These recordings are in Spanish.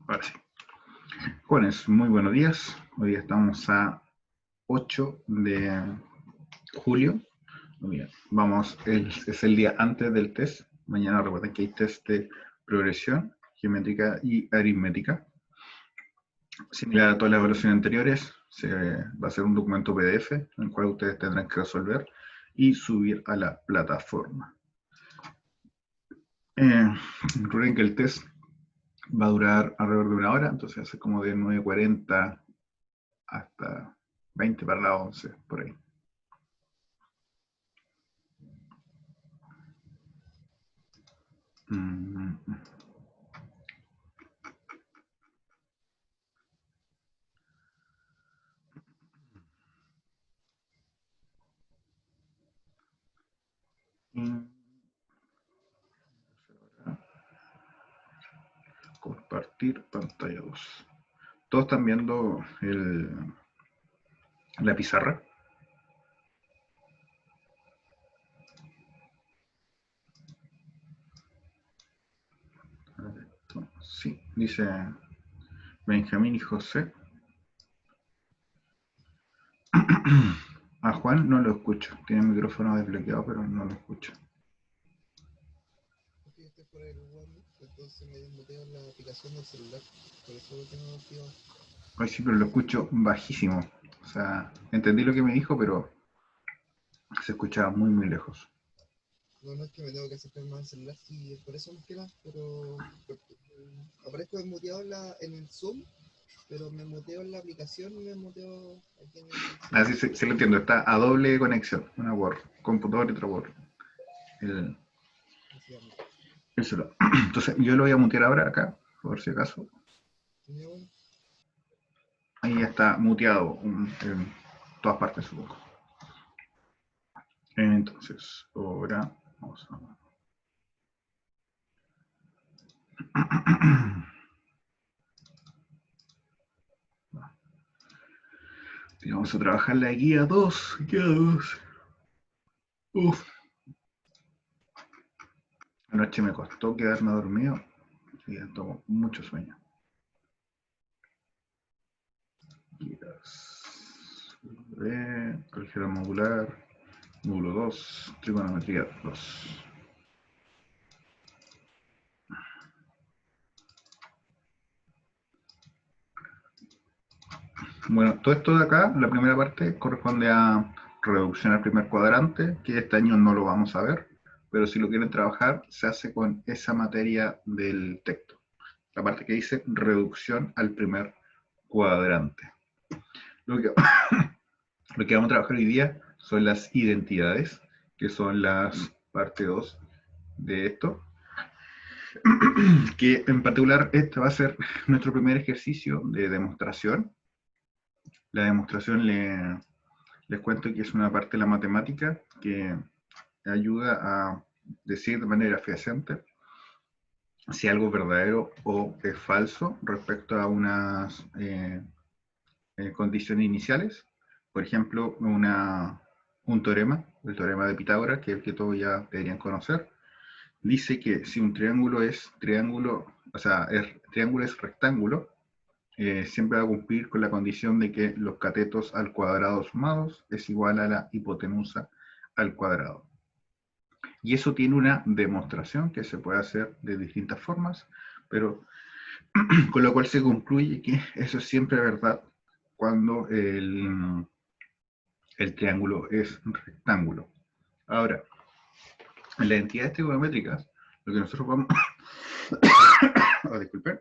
Ahora sí. Jóvenes, muy buenos días. Hoy día estamos a 8 de julio. Es el día antes del test. Mañana recuerden que hay test de progresión, geométrica y aritmética. Similar a todas las evaluaciones anteriores, va a ser un documento PDF, en el cual ustedes tendrán que resolver y subir a la plataforma. Recuerden que el test va a durar alrededor de 1 hora, entonces hace como de 9:40 hasta 20 para las 11, por ahí. Compartir pantalla 2. ¿Todos están viendo la pizarra? Sí, dice Benjamín y José. A Juan no lo escucho. Tiene el micrófono desbloqueado, pero no lo escucho. Estoy por el One, entonces me desmuteo la aplicación del celular. Por eso lo tengo activado. Ay, sí, pero lo escucho bajísimo. O sea, entendí lo que me dijo, pero se escuchaba muy, muy lejos. No es que me tengo que acercar más al celular, sí, por eso más que nada, pero aparezco desmuteado en el Zoom, pero me muteo en la aplicación y me muteo aquí en el celular. Así se lo entiendo, está a doble conexión, una por computador y otra por el celular. Entonces yo lo voy a mutear ahora acá, por si acaso. Ahí está muteado en todas partes, supongo. Entonces, ahora vamos a... Y vamos a trabajar la guía 2. Guía 2. Uf. Anoche me costó quedarme dormido y tomo mucho sueño. Álgebra modular, módulo 2, trigonometría 2. Bueno, todo esto de acá, la primera parte, corresponde a reducción al primer cuadrante, que este año no lo vamos a ver, pero si lo quieren trabajar, se hace con esa materia del texto. La parte que dice reducción al primer cuadrante. Lo que vamos a trabajar hoy día son las identidades, que son las parte 2 de esto. Que en particular este va a ser nuestro primer ejercicio de demostración. La demostración les cuento que es una parte de la matemática que ayuda a decir de manera fehaciente si algo es verdadero o es falso respecto a unas condiciones iniciales. Por ejemplo, un teorema, el teorema de Pitágoras, que es el que todos ya deberían conocer, dice que si un triángulo es triángulo, o sea, el triángulo es rectángulo, siempre va a cumplir con la condición de que los catetos al cuadrado sumados es igual a la hipotenusa al cuadrado. Y eso tiene una demostración que se puede hacer de distintas formas, pero con lo cual se concluye que eso es siempre verdad cuando el triángulo es rectángulo. Ahora, en las entidades trigonométricas, lo que nosotros vamos... oh, disculpen.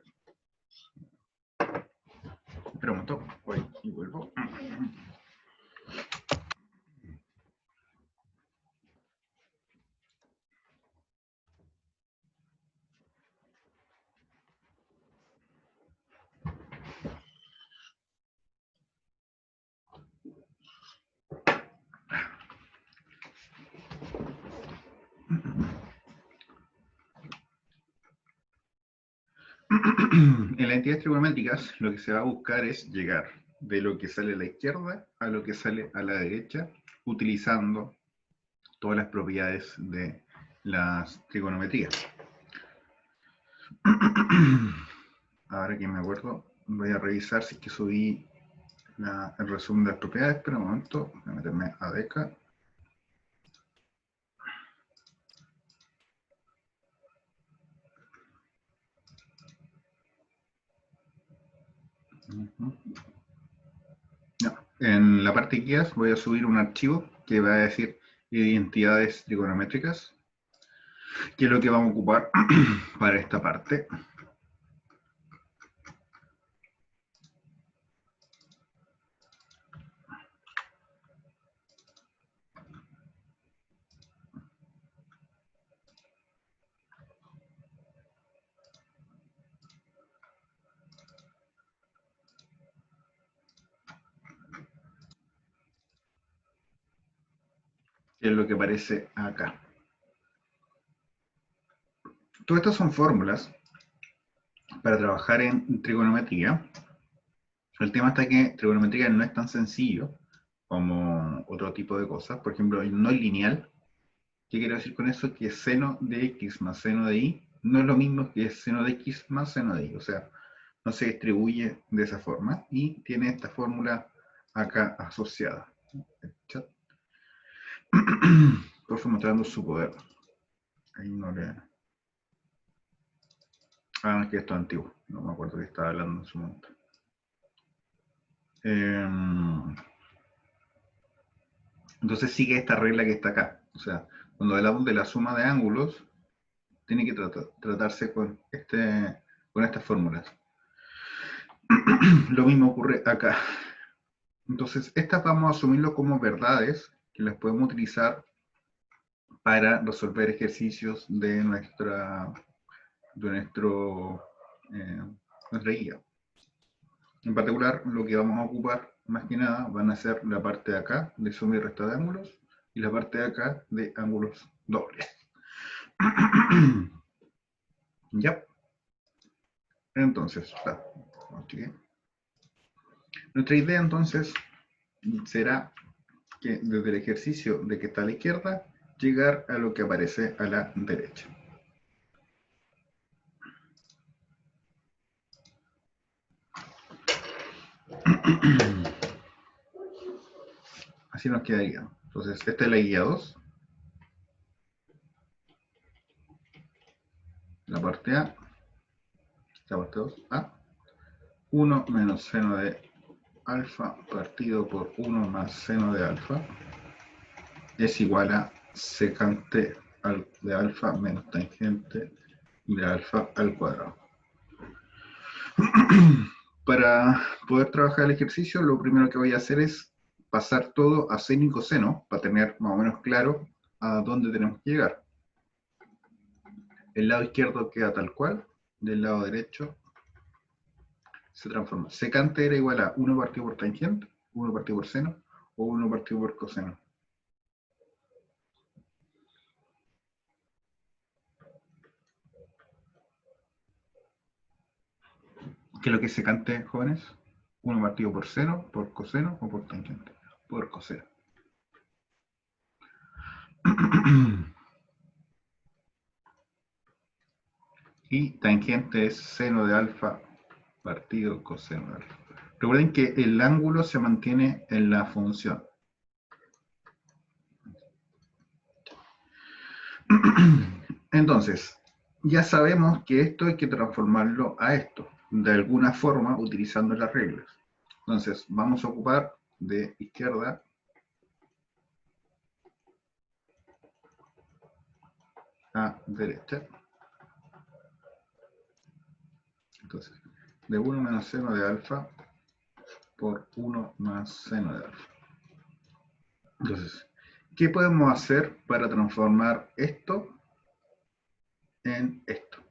Espera un momento, voy y vuelvo. En las entidades trigonométricas lo que se va a buscar es llegar de lo que sale a la izquierda a lo que sale a la derecha, utilizando todas las propiedades de las trigonometrías. Ahora que me acuerdo, voy a revisar si es que subí el resumen de las propiedades. Espera un momento, voy a meterme a Deca. No, en la parte guías voy a subir un archivo que va a decir identidades trigonométricas, que es lo que vamos a ocupar para esta parte. Que es lo que aparece acá. Todas estas son fórmulas para trabajar en trigonometría. El tema está que trigonometría no es tan sencillo como otro tipo de cosas. Por ejemplo, no es lineal. ¿Qué quiero decir con eso? Que seno de x más seno de y no es lo mismo que seno de x más seno de y. O sea, no se distribuye de esa forma y tiene esta fórmula acá asociada. Por eso mostrando su poder. Ahí no le... Ah, no, es que esto es antiguo. No me acuerdo que estaba hablando en su momento. Entonces sigue esta regla que está acá. O sea, cuando hablamos de la suma de ángulos, tiene que tratarse con estas fórmulas. Lo mismo ocurre acá. Entonces, estas vamos a asumirlo como verdades que las podemos utilizar para resolver ejercicios de nuestra guía. En particular, lo que vamos a ocupar más que nada van a ser la parte de acá de suma y resta de ángulos y la parte de acá de ángulos dobles. Ya. Entonces, okay. Nuestra idea entonces será que desde el ejercicio de que está a la izquierda, llegar a lo que aparece a la derecha. Así nos quedaría. Entonces, esta es la guía 2. La parte A. La parte 2. A. 1 menos seno de alfa partido por 1 más seno de alfa es igual a secante de alfa menos tangente de alfa al cuadrado. Para poder trabajar el ejercicio, lo primero que voy a hacer es pasar todo a seno y coseno, para tener más o menos claro a dónde tenemos que llegar. El lado izquierdo queda tal cual, del lado derecho se transforma. Secante era igual a 1 partido por tangente, 1 partido por seno, o 1 partido por coseno. ¿Qué es lo que es secante, jóvenes? 1 partido por seno, por coseno o por tangente. Por coseno. Y tangente es seno de alfa partido coseno de alfa. Recuerden que el ángulo se mantiene en la función. Entonces, ya sabemos que esto hay que transformarlo a esto, de alguna forma utilizando las reglas. Entonces, vamos a ocupar de izquierda a derecha. Entonces, de 1 menos seno de alfa por 1 más seno de alfa. Entonces, ¿qué podemos hacer para transformar esto en esto?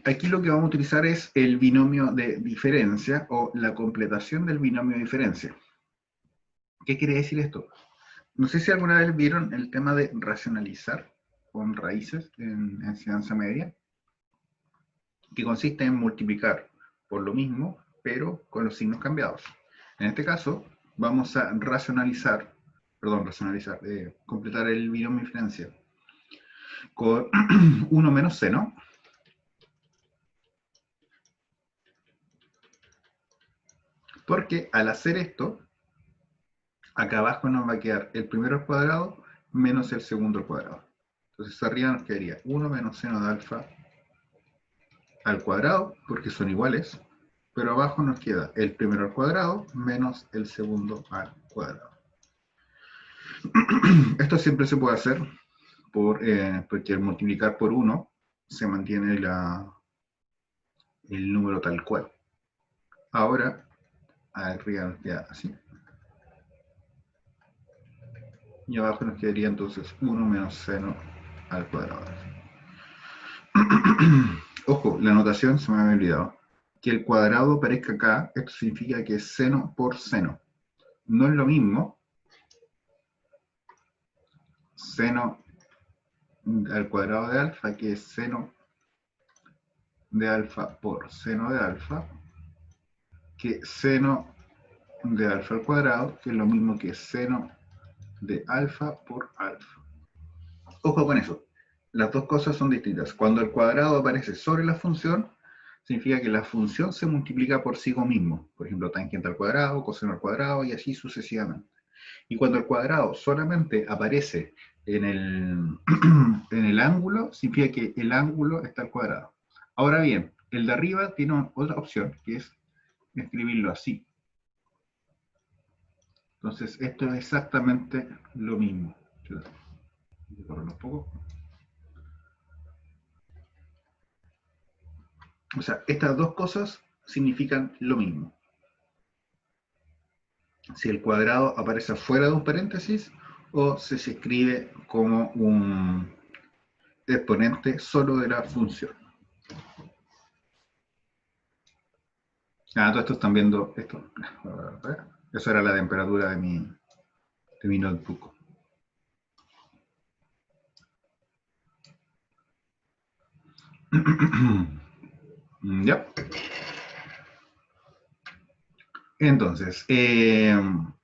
Aquí lo que vamos a utilizar es el binomio de diferencia o la completación del binomio de diferencia. ¿Qué quiere decir esto? No sé si alguna vez vieron el tema de racionalizar con raíces en enseñanza media, que consiste en multiplicar por lo mismo, pero con los signos cambiados. En este caso, vamos a completar el binomio de diferencia con 1 menos seno, Porque al hacer esto, acá abajo nos va a quedar el primero al cuadrado menos el segundo al cuadrado. Entonces arriba nos quedaría 1 menos seno de alfa al cuadrado, porque son iguales, pero abajo nos queda el primero al cuadrado menos el segundo al cuadrado. Esto siempre se puede hacer porque al multiplicar por 1 se mantiene el número tal cual. Ahora, arriba nos queda así. Y abajo nos quedaría entonces 1 menos seno al cuadrado. Ojo, la notación se me había olvidado. Que el cuadrado aparezca acá, esto significa que es seno por seno. No es lo mismo seno al cuadrado de alfa, que es seno de alfa por seno de alfa, que seno de alfa al cuadrado, que es lo mismo que seno de alfa por alfa. Ojo con eso, las dos cosas son distintas. Cuando el cuadrado aparece sobre la función, significa que la función se multiplica por sí mismo. Por ejemplo, tangente al cuadrado, coseno al cuadrado y así sucesivamente. Y cuando el cuadrado solamente aparece en el, en el ángulo, significa que el ángulo está al cuadrado. Ahora bien, el de arriba tiene otra opción, que es escribirlo así. Entonces, esto es exactamente lo mismo. Voy a correr un poco. O sea, estas dos cosas significan lo mismo. Si el cuadrado aparece fuera de un paréntesis o si se escribe como un exponente solo de la función. Todo esto están viendo esto. Esa era la temperatura de mi notebook. Ya. Entonces,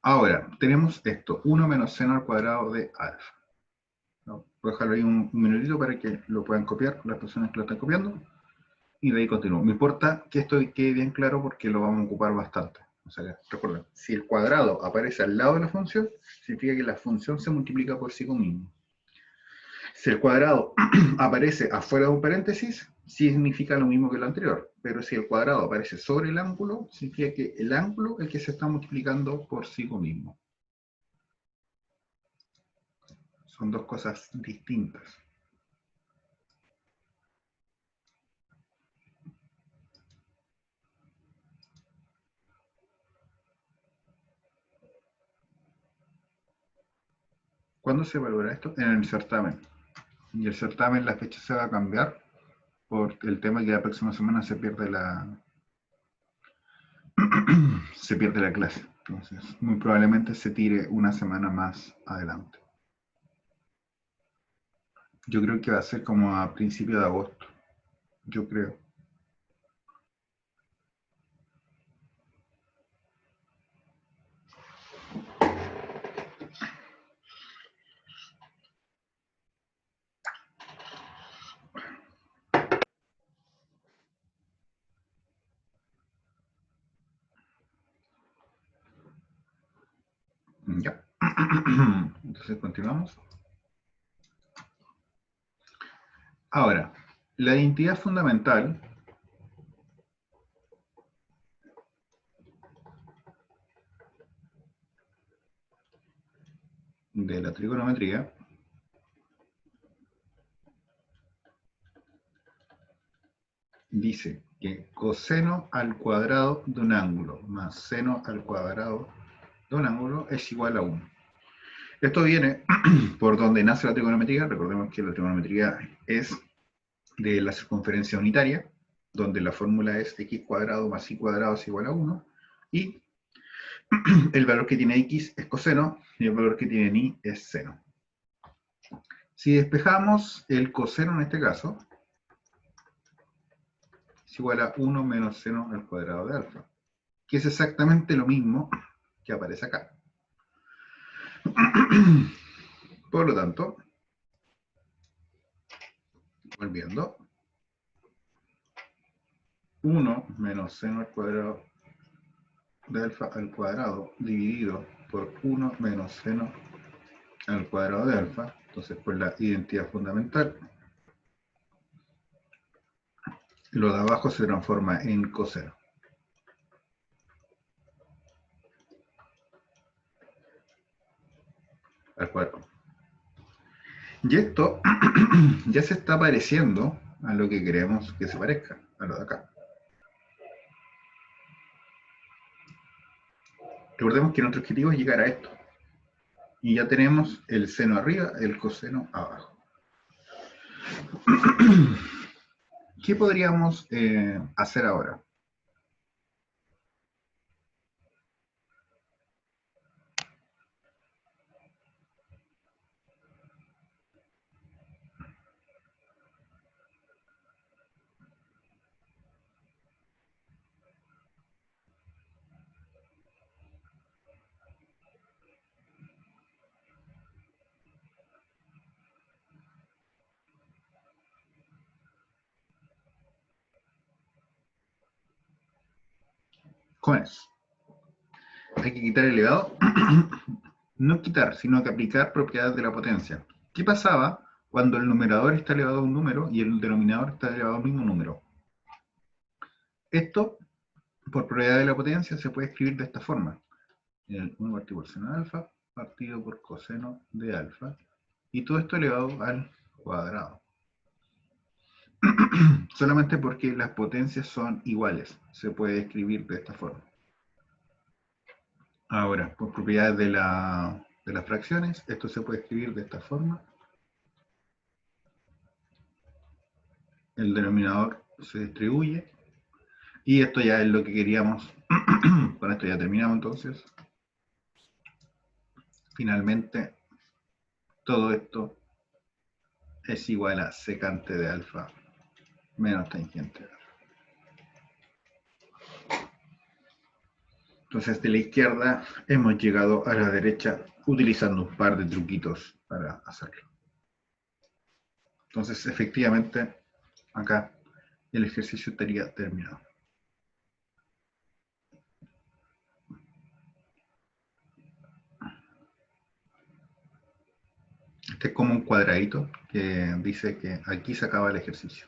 ahora tenemos esto, 1 menos seno al cuadrado de alfa. ¿No? Voy a dejarlo ahí un minutito para que lo puedan copiar las personas que lo están copiando. Y de ahí continúo. Me importa que esto quede bien claro porque lo vamos a ocupar bastante. O sea, recuerden, si el cuadrado aparece al lado de la función, significa que la función se multiplica por sí mismo. Si el cuadrado aparece afuera de un paréntesis, significa lo mismo que lo anterior. Pero si el cuadrado aparece sobre el ángulo, significa que el ángulo es el que se está multiplicando por sí mismo. Son dos cosas distintas. ¿Cuándo se evaluará esto? En el certamen. Y el certamen, la fecha se va a cambiar por el tema que la próxima semana se pierde la clase. Entonces, muy probablemente se tire una semana más adelante. Yo creo que va a ser como a principios de agosto. Yo creo. Ya. Entonces continuamos. Ahora, la identidad fundamental de la trigonometría dice que coseno al cuadrado de un ángulo más seno al cuadrado de un ángulo es igual a 1. Esto viene por donde nace la trigonometría. Recordemos que la trigonometría es de la circunferencia unitaria, donde la fórmula es x cuadrado más y cuadrado es igual a 1, y el valor que tiene x es coseno y el valor que tiene ni es seno. Si despejamos el coseno en este caso, es igual a 1 menos seno al cuadrado de alfa, que es exactamente lo mismo que aparece acá. Por lo tanto, volviendo, 1 menos seno al cuadrado de alfa al cuadrado dividido por 1 menos seno al cuadrado de alfa. Entonces, por la identidad fundamental, lo de abajo se transforma en coseno. Al cuadrado. Y esto ya se está pareciendo a lo que queremos que se parezca, a lo de acá. Recordemos que nuestro objetivo es llegar a esto. Y ya tenemos el seno arriba, el coseno abajo. ¿Qué podríamos hacer ahora? Con eso. Hay que quitar el elevado. No quitar, sino que aplicar propiedades de la potencia. ¿Qué pasaba cuando el numerador está elevado a un número y el denominador está elevado al mismo número? Esto, por propiedad de la potencia, se puede escribir de esta forma. El 1 partido por seno de alfa, partido por coseno de alfa, y todo esto elevado al cuadrado. Solamente porque las potencias son iguales, se puede escribir de esta forma. Ahora, por propiedades de las fracciones, esto se puede escribir de esta forma. El denominador se distribuye. Y esto ya es lo que queríamos. Con esto ya terminamos entonces. Finalmente, todo esto es igual a secante de alfa menos tangente de alfa. Entonces, de la izquierda hemos llegado a la derecha utilizando un par de truquitos para hacerlo. Entonces, efectivamente, acá el ejercicio estaría terminado. Este es como un cuadradito que dice que aquí se acaba el ejercicio.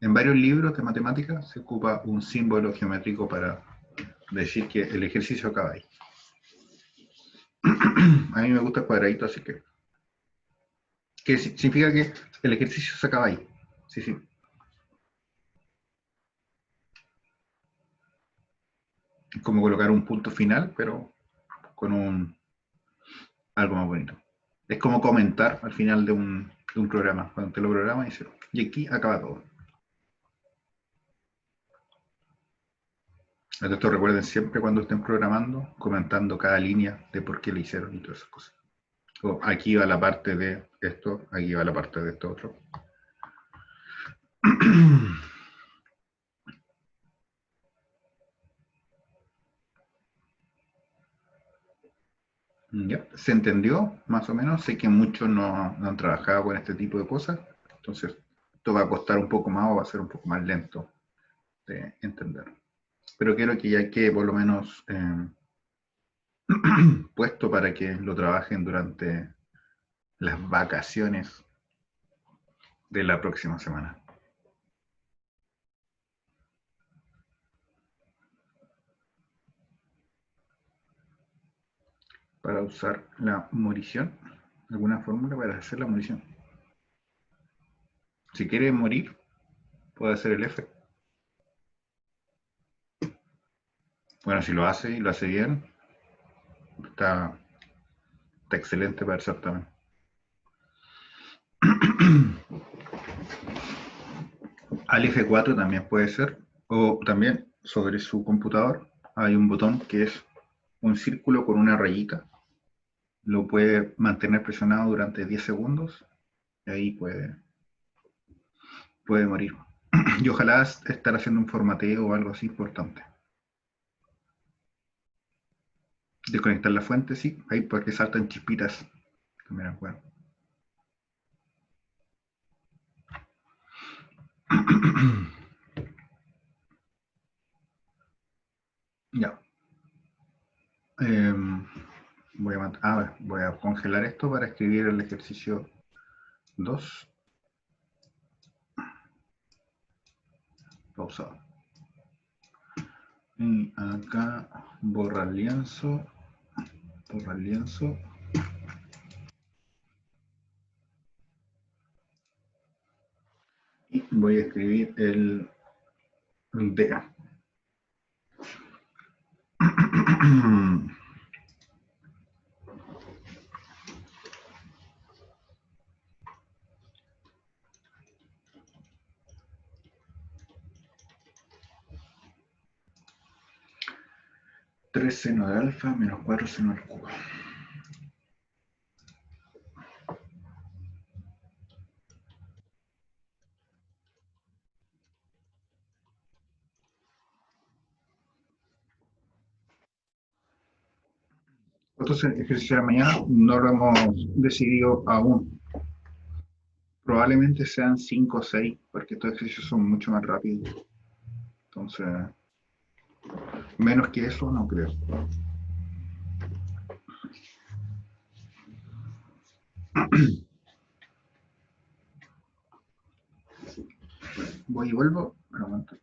En varios libros de matemáticas se ocupa un símbolo geométrico para decir que el ejercicio acaba ahí. A mí me gusta el cuadradito, así que significa que el ejercicio se acaba ahí. Sí, sí. Es como colocar un punto final, pero con algo más bonito. Es como comentar al final de un programa. Cuando te lo programas, dices, y aquí acaba todo. Entonces recuerden siempre cuando estén programando, comentando cada línea de por qué le hicieron y todas esas cosas. O aquí va la parte de esto, aquí va la parte de esto otro. ¿Ya? ¿Se entendió? Más o menos. Sé que muchos no han trabajado con este tipo de cosas. Entonces, esto va a costar un poco más o va a ser un poco más lento de entender. Pero quiero que ya quede por lo menos puesto para que lo trabajen durante las vacaciones de la próxima semana. Para usar la morición, alguna fórmula para hacer la morición. Si quiere morir, puede hacer el F. Bueno, si lo hace y lo hace bien, está excelente para el certamen. Al F4 también puede ser, o también sobre su computador hay un botón que es un círculo con una rayita. Lo puede mantener presionado durante 10 segundos y ahí puede morir. Y ojalá estar haciendo un formateo o algo así importante. Desconectar la fuente, sí, ahí porque saltan chispitas. También es bueno. Ya. voy a congelar esto para escribir el ejercicio 2. Pausado. Y acá borra el lienzo. Borra el lienzo. Y voy a escribir el DA. 3 seno de alfa menos 4 seno al cubo. Estos ejercicios de mañana no lo hemos decidido aún. Probablemente sean 5 o 6, porque estos ejercicios son mucho más rápidos. Entonces, menos que eso no creo. Voy y vuelvo. Un momento.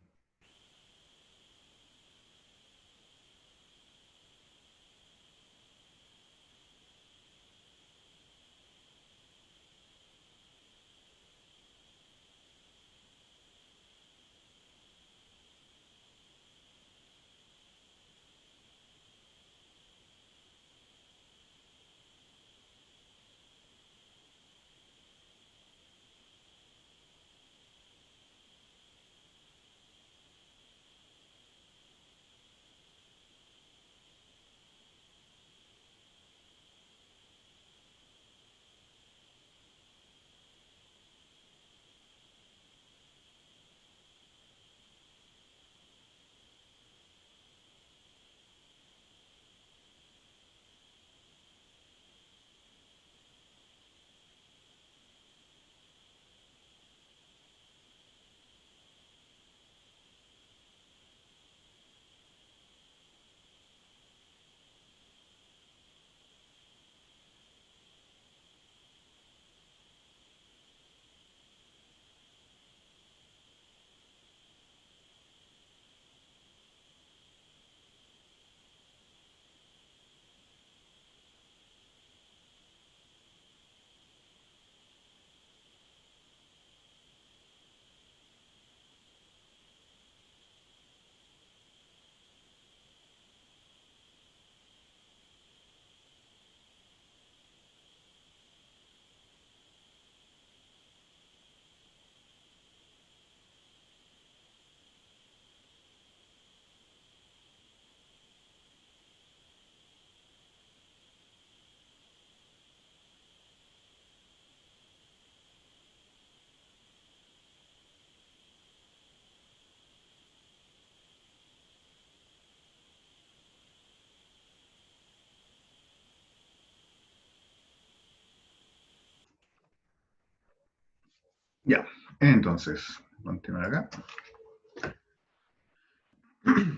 Ya, entonces, continuar acá.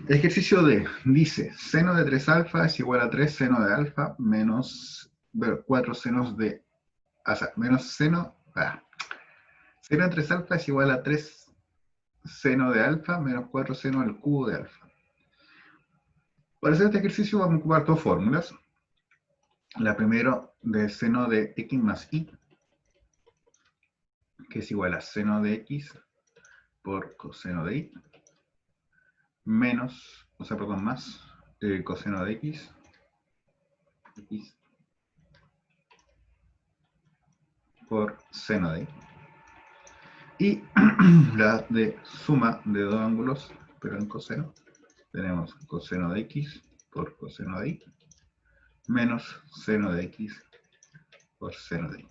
Ejercicio D. Dice, seno de 3 alfa es igual a 3 seno de alfa menos 4 senos de... O sea, menos seno... Seno de 3 alfa es igual a 3 seno de alfa menos 4 seno al cubo de alfa. Para hacer este ejercicio vamos a ocupar dos fórmulas. La primera de seno de x más y, que es igual a seno de x por coseno de y, menos, o sea, perdón, más coseno de x por seno de y. Y la de suma de dos ángulos, pero en coseno, tenemos coseno de x por coseno de y, menos seno de x por seno de y.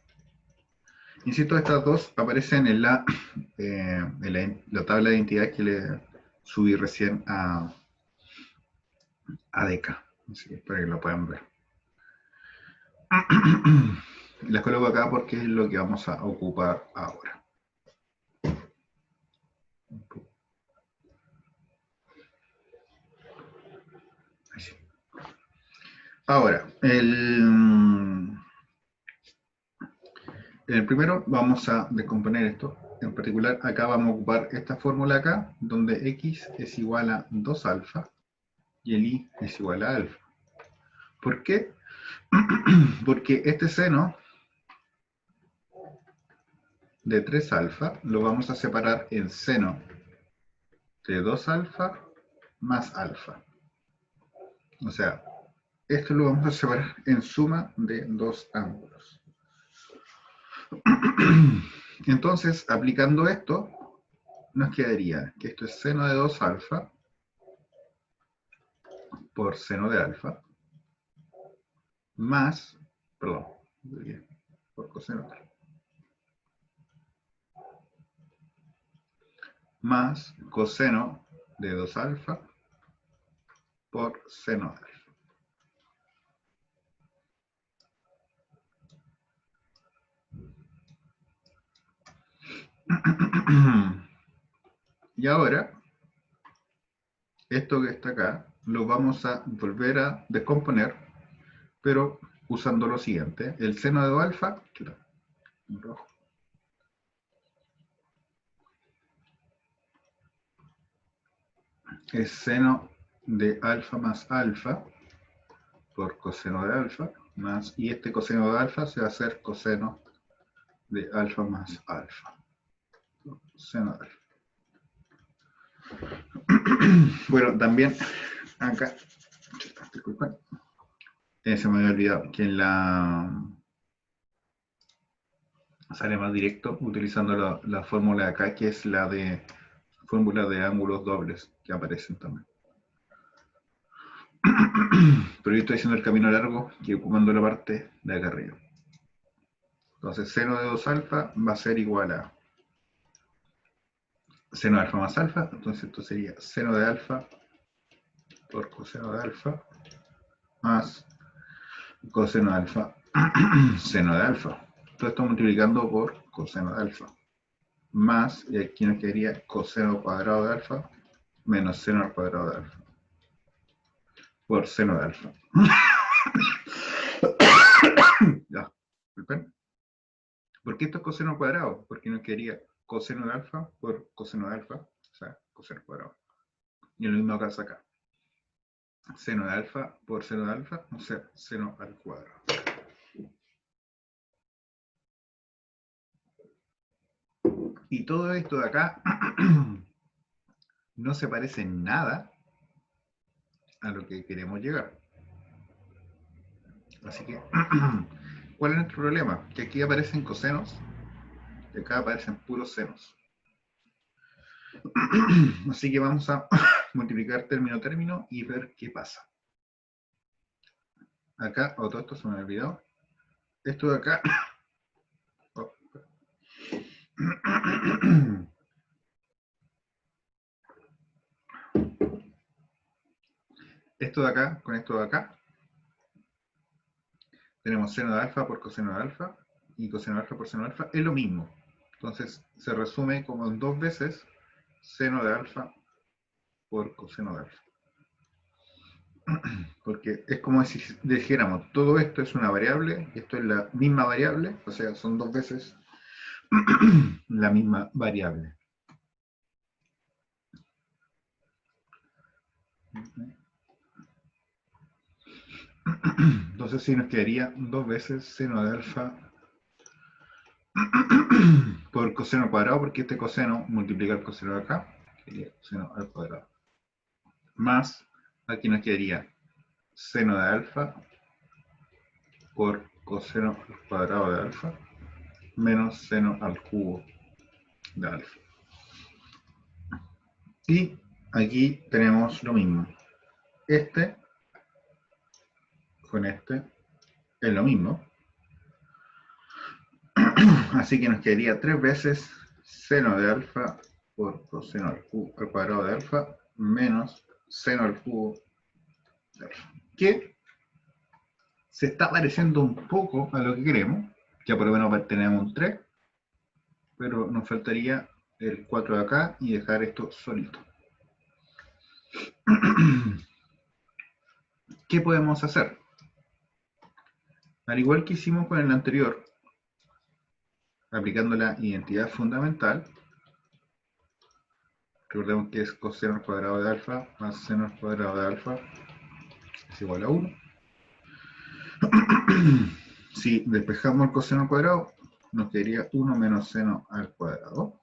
Insisto, estas dos aparecen en la tabla de identidad que le subí recién a Deca, así que para que lo puedan ver. Las coloco acá porque es lo que vamos a ocupar ahora. Ahora, En el primero vamos a descomponer esto. En particular, acá vamos a ocupar esta fórmula acá, donde x es igual a 2 alfa y el y es igual a alfa. ¿Por qué? Porque este seno de 3 alfa lo vamos a separar en seno de 2 alfa más alfa. O sea, esto lo vamos a separar en suma de dos ángulos. Entonces, aplicando esto, nos quedaría que esto es seno de 2 alfa por seno de alfa más, perdón, por coseno de alfa, más coseno de 2 alfa por seno de alfa. Y ahora, esto que está acá, lo vamos a volver a descomponer, pero usando lo siguiente. El seno de 2 alfa, es seno de alfa más alfa por coseno de alfa, más, y este coseno de alfa se va a hacer coseno de alfa más alfa. Seno de alfa. Bueno, también acá, disculpen, se me había olvidado que en la sale más directo utilizando la fórmula de acá, que es la de fórmula de ángulos dobles que aparecen también. Pero yo estoy haciendo el camino largo y ocupando la parte de acá arriba. Entonces, seno de 2 alfa va a ser igual a seno de alfa más alfa. Entonces, esto sería seno de alfa por coseno de alfa más coseno de alfa, seno de alfa. Todo esto multiplicando por coseno de alfa. Más, y aquí nos quedaría coseno cuadrado de alfa menos seno al cuadrado de alfa por seno de alfa. Ya, disculpen. ¿Por qué esto es coseno al cuadrado? Porque nos quedaría coseno de alfa por coseno de alfa, o sea, coseno al cuadrado. Y en el mismo caso acá. Seno de alfa por seno de alfa, o sea, seno al cuadrado. Y todo esto de acá no se parece en nada a lo que queremos llegar. Así que, ¿cuál es nuestro problema? Que aquí aparecen cosenos y acá aparecen puros senos. Así que vamos a multiplicar término a término y ver qué pasa. Acá, todo esto se me ha olvidado. Esto de acá. Oh. Esto de acá con esto de acá. Tenemos seno de alfa por coseno de alfa y coseno de alfa por seno de alfa. Es lo mismo. Entonces se resume como en dos veces seno de alfa por coseno de alfa. Porque es como si dijéramos, todo esto es una variable y esto es la misma variable, o sea, son dos veces la misma variable. Entonces sí nos quedaría dos veces seno de alfa por coseno al cuadrado, porque este coseno multiplica el coseno de acá, sería seno al cuadrado. Más, aquí nos quedaría seno de alfa por coseno al cuadrado de alfa menos seno al cubo de alfa. Y aquí tenemos lo mismo. Este con este es lo mismo. Así que nos quedaría tres veces seno de alfa por coseno al cuadrado de alfa menos seno al cubo de alfa. Que se está pareciendo un poco a lo que queremos. Ya por lo menos tenemos un 3, pero nos faltaría el 4 de acá y dejar esto solito. ¿Qué podemos hacer? Al igual que hicimos con el anterior, aplicando la identidad fundamental. Recordemos que es coseno al cuadrado de alfa más seno al cuadrado de alfa es igual a 1. Si despejamos el coseno al cuadrado, nos quedaría 1 menos seno al cuadrado.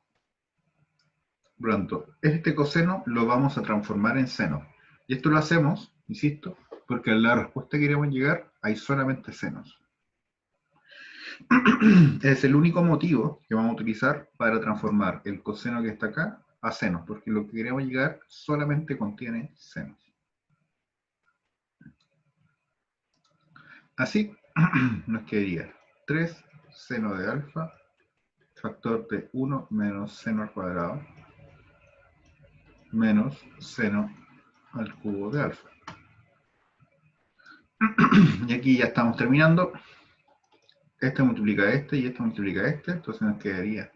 Por lo tanto, este coseno lo vamos a transformar en seno. Y esto lo hacemos, insisto, porque a la respuesta que queremos llegar hay solamente senos. Es el único motivo que vamos a utilizar para transformar el coseno que está acá a senos, porque lo que queremos llegar solamente contiene senos. Así, nos quedaría 3 seno de alfa, factor de 1 menos seno al cuadrado, menos seno al cubo de alfa. Y aquí ya estamos terminando. Este multiplica este y este multiplica este, entonces nos quedaría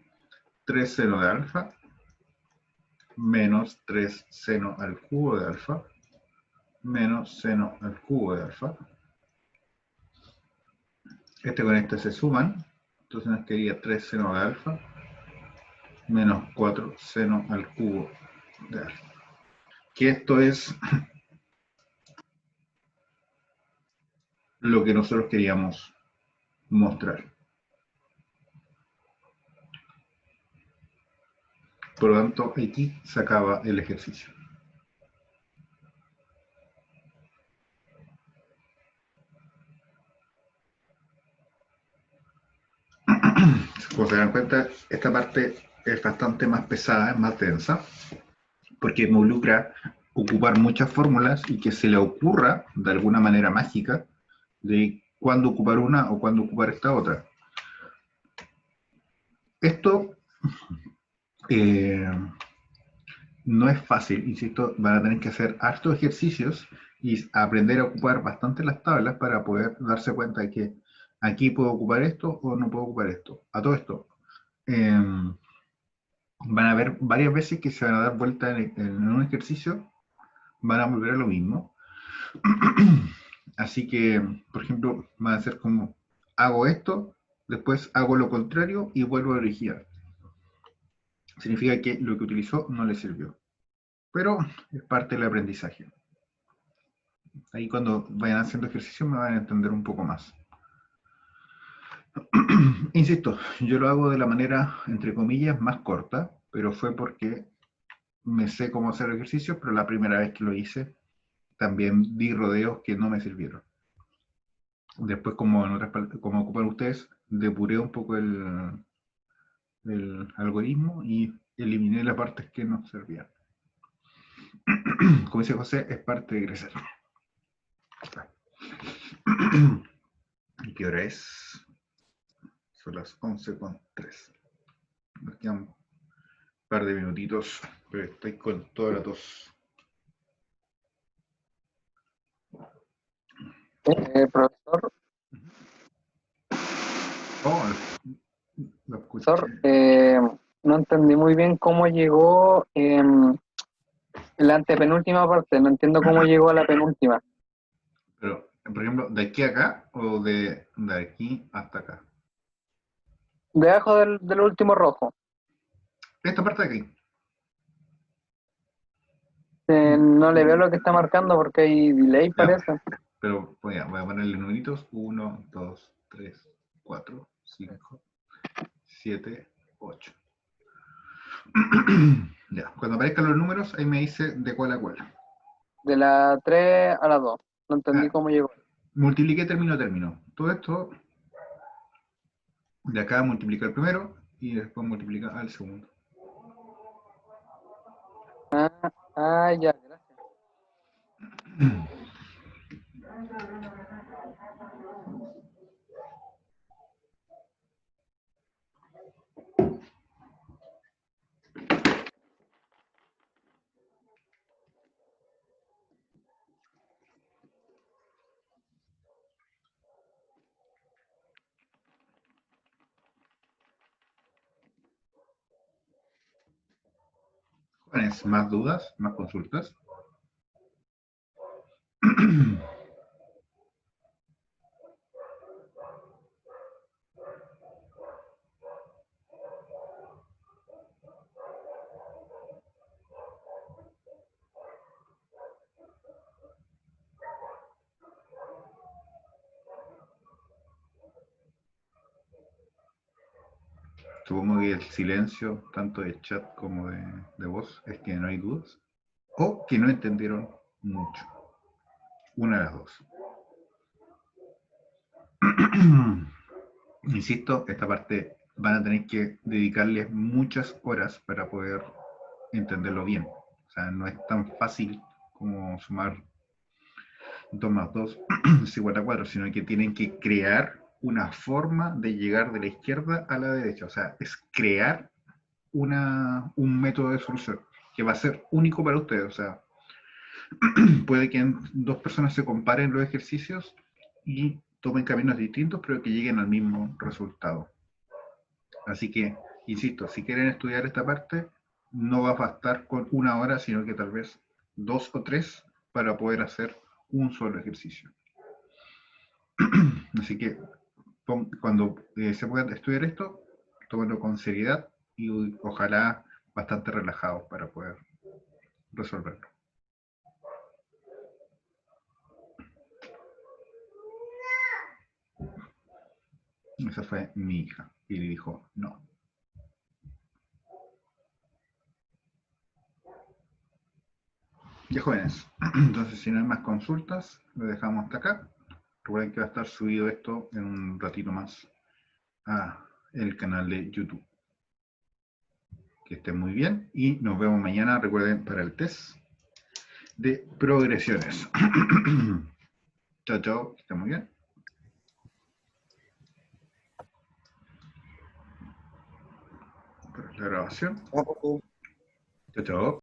3 seno de alfa menos 3 seno al cubo de alfa menos seno al cubo de alfa. Este con este se suman, entonces nos quedaría 3 seno de alfa menos 4 seno al cubo de alfa. Que esto es lo que nosotros queríamos mostrar. Por lo tanto, aquí se acaba el ejercicio. Como se dan cuenta, esta parte es bastante más pesada, es más densa, porque involucra ocupar muchas fórmulas y que se le ocurra, de alguna manera mágica, de cuándo ocupar una o cuándo ocupar esta otra. Esto no es fácil, insisto, van a tener que hacer hartos ejercicios y aprender a ocupar bastante las tablas para poder darse cuenta de que aquí puedo ocupar esto o no puedo ocupar esto. A todo esto, van a haber varias veces que se van a dar vuelta en un ejercicio, van a volver a lo mismo. Así que, por ejemplo, van a ser como, hago esto, después hago lo contrario y vuelvo a originar. Significa que lo que utilizó no le sirvió. Pero es parte del aprendizaje. Ahí cuando vayan haciendo ejercicio me van a entender un poco más. Insisto, yo lo hago de la manera, entre comillas, más corta, pero fue porque me sé cómo hacer ejercicios, pero la primera vez que lo hice también di rodeos que no me sirvieron. Después, como en otras como ocupan ustedes, depuré un poco el algoritmo y eliminé las partes que no servían. Como dice José, es parte de crecer. ¿Y qué hora es? Son las 11:03. Nos quedan un par de minutitos, pero estoy con toda la tos. Profesor, Oh, lo escuché. no entendí muy bien cómo llegó la antepenúltima parte, no entiendo cómo llegó a la penúltima. Pero, por ejemplo, ¿de aquí a acá o de aquí hasta acá? Debajo del último rojo. Esta parte de aquí. No le veo lo que está marcando porque hay delay, Ya, parece. pero voy a ponerle numeritos. 1, 2, 3, 4, 5, 7, 8. Ya, cuando aparezcan los números, ahí me dice de cuál a cuál. De la 3 a la 2. No entendí Ah, cómo llegó. multipliqué término a término. Todo esto, de acá multiplica el primero y después multiplica al segundo. Ya, gracias. ¿Tienes más dudas, más consultas? Supongo que el silencio, tanto de chat como de voz, es que no hay dudas. O que no entendieron mucho. Una de las dos. Insisto, esta parte van a tener que dedicarle muchas horas para poder entenderlo bien. O sea, no es tan fácil como sumar 2 más 2 es igual a 4, sino que tienen que crear una forma de llegar de la izquierda a la derecha. O sea, es crear un método de solución que va a ser único para ustedes. O sea, puede que en 2 personas se comparen los ejercicios y tomen caminos distintos, pero que lleguen al mismo resultado. Así que, insisto, si quieren estudiar esta parte, no va a bastar con 1 hora, sino que tal vez 2 o 3 para poder hacer un solo ejercicio. Así que cuando se pueda estudiar esto, tómenlo con seriedad y ojalá bastante relajados para poder resolverlo. Esa fue mi hija y le dijo no. Ya jóvenes, entonces si no hay más consultas, lo dejamos hasta acá. Recuerden que va a estar subido esto en un ratito más a el canal de YouTube. Que estén muy bien y nos vemos mañana, recuerden, para el test de progresiones. Chao, chao, que estén muy bien. Para la grabación. Ah, por favor. Chao, chao.